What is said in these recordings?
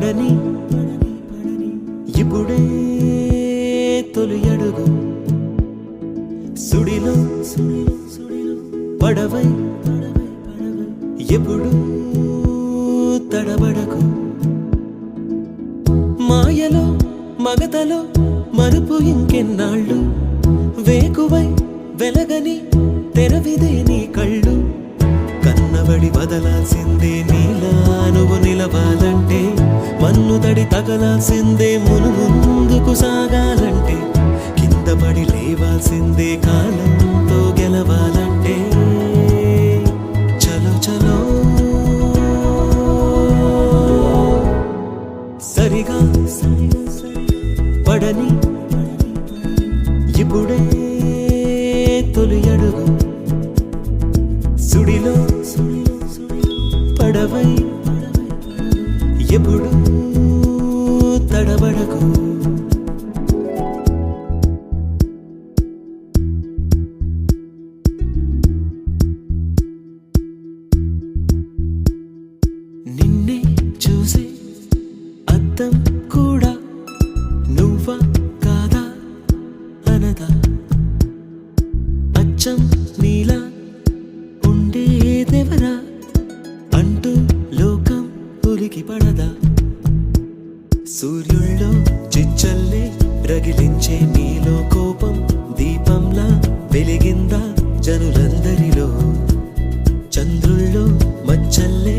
పడని ఇప్పుడే తొలి అడుగు సుడిలో పడవై ఎప్పుడు తడబడకు మాయలో మగతలో మరుపు ఇంకెన్నాళ్ళు వేకువై వెలగని తెరవిదే నీ కళ్ళు కన్నబడి వదలాల్సిందే నీలా నువ్వు నిలవాలంటే మన్ను తడి తగలాల్సిందే ముందుకు సాగాలంటే కింద పడి లేవాల్సిందే కాలంతో గెలవాలంటే చలో చలో సరిగా పడని ఇప్పుడే తొలి అడుగు సుడిలో పడవై ఎప్పుడు తడబడకు నిన్నే చూసే అద్దం కూడా నువ్వా కాదా అనదా అచ్చం నీలా ఉండేదెవరా అంటూ లోకం ఉలికి పడదా సూర్యుల్లో చిచ్చల్లే రగిలించే నీలో కోపం దీపంలా వెలిగిందా జనులందరిలో చంద్రుల్లో మచ్చల్లే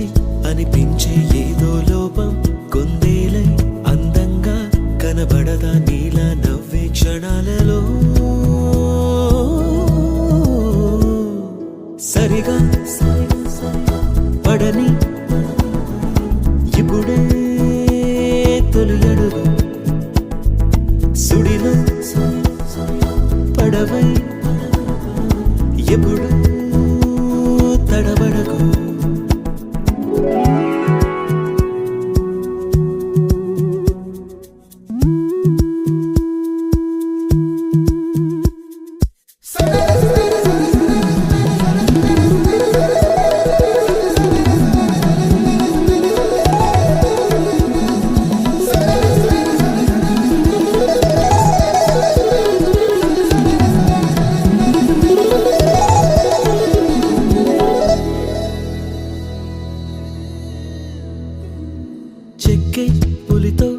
అనిపించే ఏదో లోపం కొందేలై అందంగా కనబడదా నీలా నవ్వే క్షణాలలో సరిగా పడని ఇప్పుడే తొలి అడుగు సుడిలో పడవై ఎప్పుడు తడబడకు చెక్కే పులితో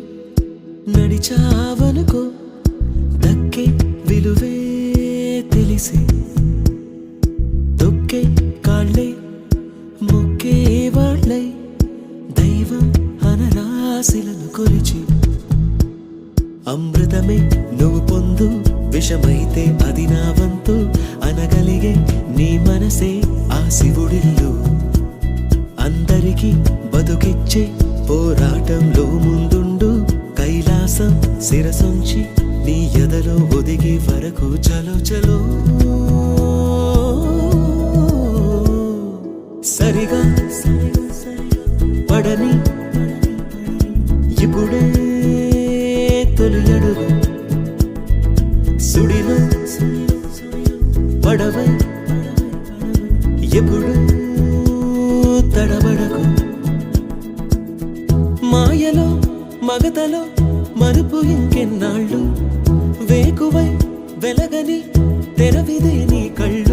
నడిచావనుకో దక్కే విలువే తెలిసి తొక్కే కాళ్ళే మొక్కే వాళ్ళై దైవం అనరాశిలను కొలిచి అమృతమే నువ్వు పొందు విషమైతే అది నా వంతు అనగలిగే నీ మనసే ఆ శివుడిల్లు అందరికీ బతుకిచ్చే పోరాటంలో ముందుండు కైలాసం శిరసొంచి నీ ఎదలో ఒదిగే వరకు చలో చలో సరిగా పడని ఇప్పుడే తొలి అడుగు సుడిలో పడవై ఎప్పుడు తడబడకు మాయలో మగతలో మరుపు ఇంకెన్నాళ్ళు వేకువై వెలగని తెరవిదే నీ కళ్ళు